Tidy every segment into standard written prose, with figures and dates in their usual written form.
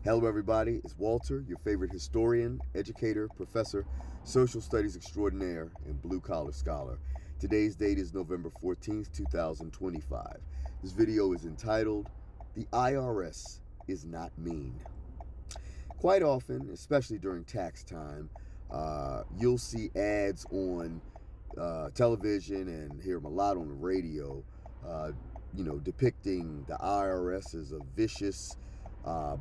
Hello, everybody. It's Walter, your favorite historian, educator, professor, social studies extraordinaire, and blue collar scholar. Today's date is November 14th, 2025. This video is entitled, "The IRS is Not Mean." Quite often, especially during tax time, you'll see ads on television and hear them a lot on the radio, depicting the IRS as a vicious,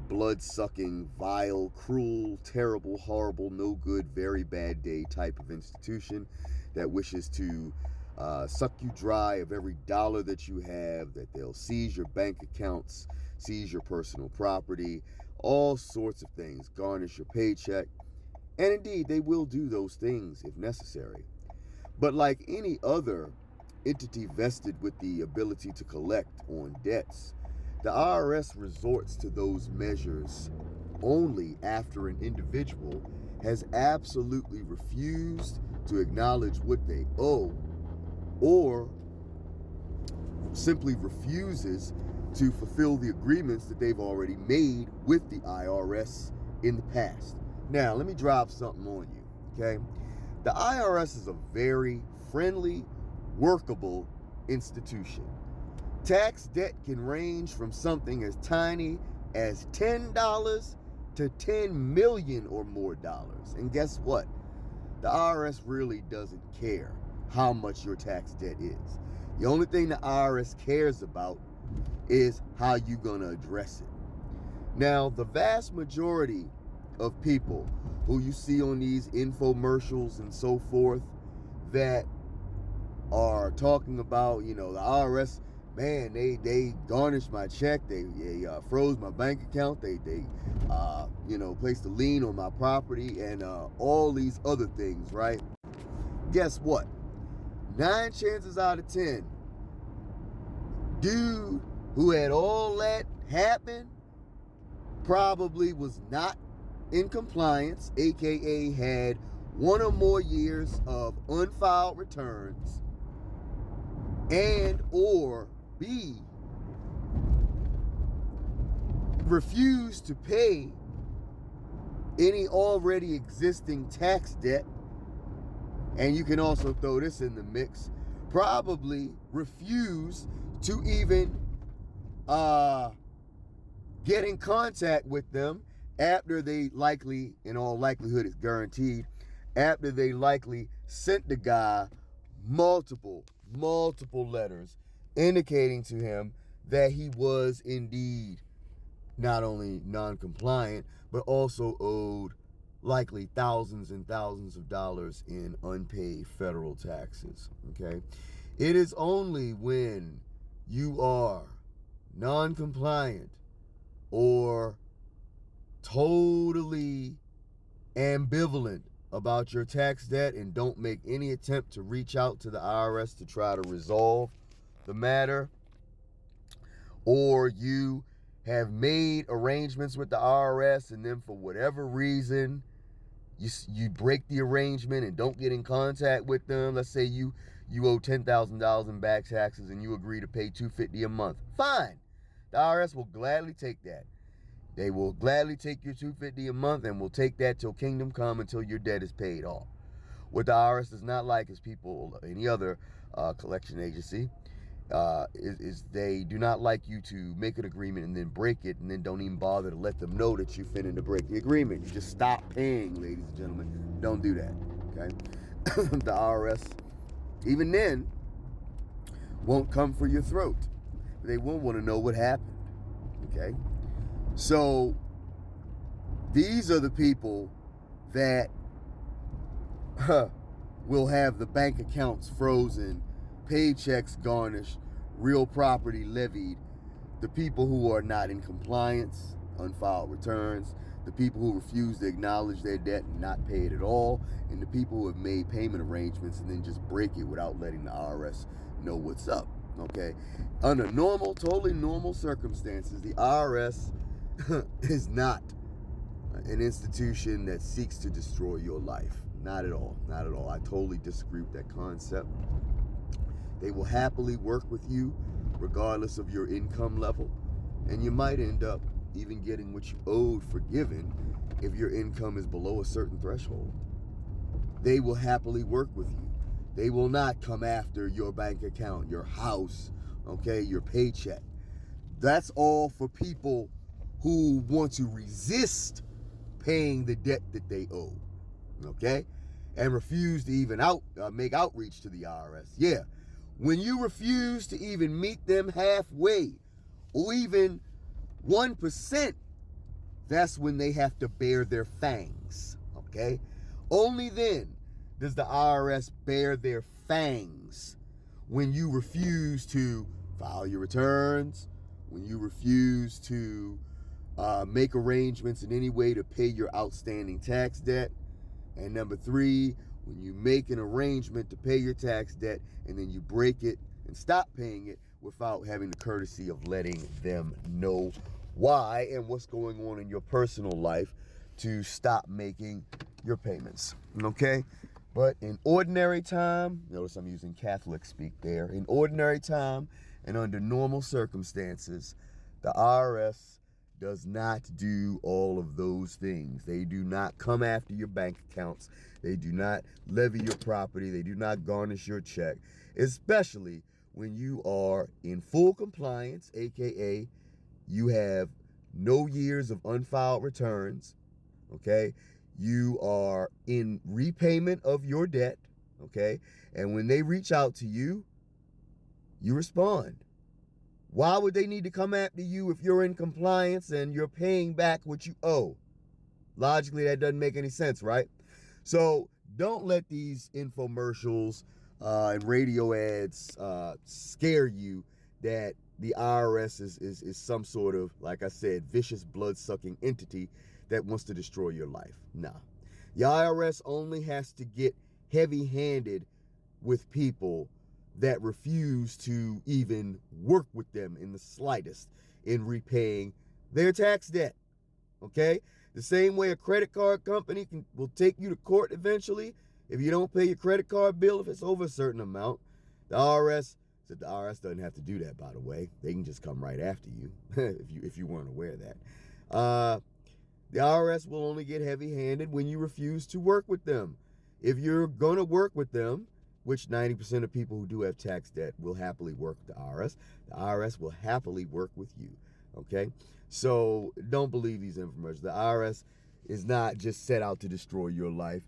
blood-sucking, vile, cruel, terrible, horrible, no good, very bad day type of institution that wishes to suck you dry of every dollar that you have, that they'll seize your bank accounts, seize your personal property, all sorts of things, garnish your paycheck, and indeed, they will do those things if necessary. But like any other entity vested with the ability to collect on debts, the IRS resorts to those measures only after an individual has absolutely refused to acknowledge what they owe, or simply refuses to fulfill the agreements that they've already made with the IRS in the past. Now, let me drop something on you, okay? The IRS is a very friendly, workable institution. Tax debt can range from something as tiny as $10 to $10 million or more dollars. And guess what? The IRS really doesn't care how much your tax debt is. The only thing the IRS cares about is how you're going to address it. Now, the vast majority of people who you see on these infomercials and so forth that are talking about, the IRS, man, they garnished my check, they froze my bank account, they placed a lien on my property, and all these other things, right? Guess what? 9 chances out of 10, dude who had all that happen probably was not in compliance, aka had 1 or more years of unfiled returns, and or B, refused to pay any already existing tax debt. And you can also throw this in the mix, probably refused to even get in contact with them after they likely, in all likelihood it's guaranteed, after they likely sent the guy multiple letters indicating to him that he was indeed not only non-compliant, but also owed likely thousands and thousands of dollars in unpaid federal taxes, okay? It is only when you are non-compliant or totally ambivalent about your tax debt and don't make any attempt to reach out to the IRS to try to resolve the matter, or you have made arrangements with the IRS and then for whatever reason you break the arrangement and don't get in contact with them. Let's say you owe $10,000 in back taxes and you agree to pay $250 a month. Fine. The IRS will gladly take that. They will gladly take your $250 a month and will take that till kingdom come, until your debt is paid off. What the IRS does not like is people, any other collection agency, is they do not like you to make an agreement and then break it and then don't even bother to let them know that you're finna to break the agreement. You just stop paying, ladies and gentlemen. Don't do that, okay? The IRS, even then, won't come for your throat. They will want to know what happened, okay? So these are the people that will have the bank accounts frozen, paychecks garnished, real property levied. The people who are not in compliance, unfiled returns, the people who refuse to acknowledge their debt and not pay it at all, and the people who have made payment arrangements and then just break it without letting the IRS know what's up, okay? Under normal, totally normal circumstances, the IRS is not an institution that seeks to destroy your life. Not at all. Not at all. I totally disagree with that concept. They will happily work with you regardless of your income level, and you might end up even getting what you owed forgiven if your income is below a certain threshold. They will happily work with you. They will not come after your bank account, your house, okay, your paycheck. That's all for people who want to resist paying the debt that they owe, okay, and refuse to even make outreach to the IRS. Yeah, when you refuse to even meet them halfway, or even 1%, that's when they have to bear their fangs, okay? Only then does the IRS bear their fangs, when you refuse to file your returns, when you refuse to make arrangements in any way to pay your outstanding tax debt. And number 3, when you make an arrangement to pay your tax debt and then you break it and stop paying it without having the courtesy of letting them know why and what's going on in your personal life to stop making your payments, okay? But in ordinary time, notice I'm using Catholic speak there, in ordinary time and under normal circumstances, the IRS does not do all of those things. They do not come after your bank accounts. They do not levy your property. They do not garnish your check, especially when you are in full compliance, aka you have no years of unfiled returns, okay? You are in repayment of your debt, okay? And when they reach out to you, you respond. Why would they need to come after you if you're in compliance and you're paying back what you owe? Logically, that doesn't make any sense, right? So don't let these infomercials and radio ads scare you that the IRS is some sort of, like I said, vicious blood-sucking entity that wants to destroy your life. Nah. The IRS only has to get heavy-handed with people that refuse to even work with them in the slightest in repaying their tax debt, okay? The same way a credit card company will take you to court eventually if you don't pay your credit card bill if it's over a certain amount. The IRS doesn't have to do that, by the way. They can just come right after you if you weren't aware of that. The IRS will only get heavy-handed when you refuse to work with them. If you're going to work with them, which 90% of people who do have tax debt will happily work with the IRS will happily work with you, okay? So don't believe these infomercials. The IRS is not just set out to destroy your life.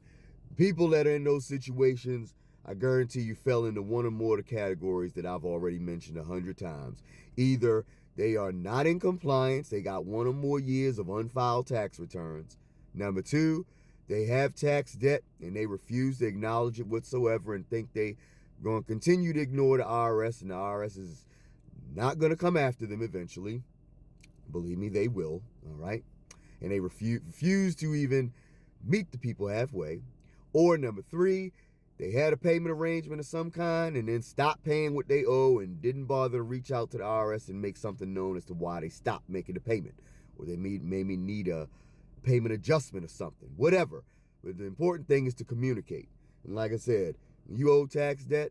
People that are in those situations, I guarantee you fell into one or more of the categories that I've already mentioned 100 times. Either they are not in compliance, they got 1 or more years of unfiled tax returns. Number 2, they have tax debt and they refuse to acknowledge it whatsoever and think they're going to continue to ignore the IRS, and the IRS is not going to come after them eventually. Believe me, they will, all right? And they refuse to even meet the people halfway. Or number 3, they had a payment arrangement of some kind and then stopped paying what they owe and didn't bother to reach out to the IRS and make something known as to why they stopped making the payment. Or they maybe need a payment adjustment or something, whatever. But the important thing is to communicate. And like I said, when you owe tax debt,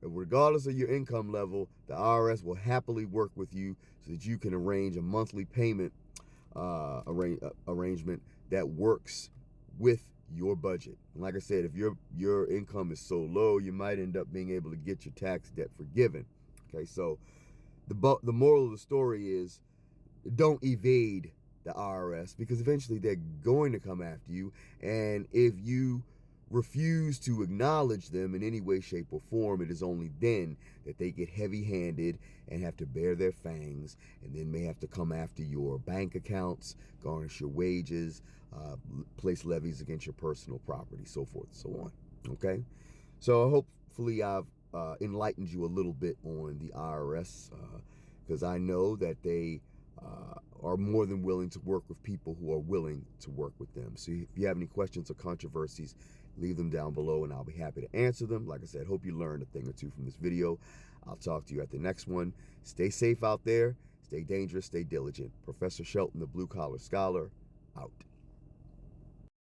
regardless of your income level, the IRS will happily work with you so that you can arrange a monthly payment arrangement that works with your budget. And like I said, if your income is so low, you might end up being able to get your tax debt forgiven. Okay, so the moral of the story is, don't evade the IRS, because eventually they're going to come after you. And if you refuse to acknowledge them in any way, shape, or form, it is only then that they get heavy-handed and have to bear their fangs, and then may have to come after your bank accounts, garnish your wages, place levies against your personal property, so forth and so on. Okay? So hopefully I've enlightened you a little bit on the IRS, because I know that they are more than willing to work with people who are willing to work with them. So if you have any questions or controversies, leave them down below and I'll be happy to answer them. Like I said, hope you learned a thing or two from this video. I'll talk to you at the next one. Stay safe out there. Stay dangerous. Stay diligent. Professor Shelton, the Blue Collar Scholar, out.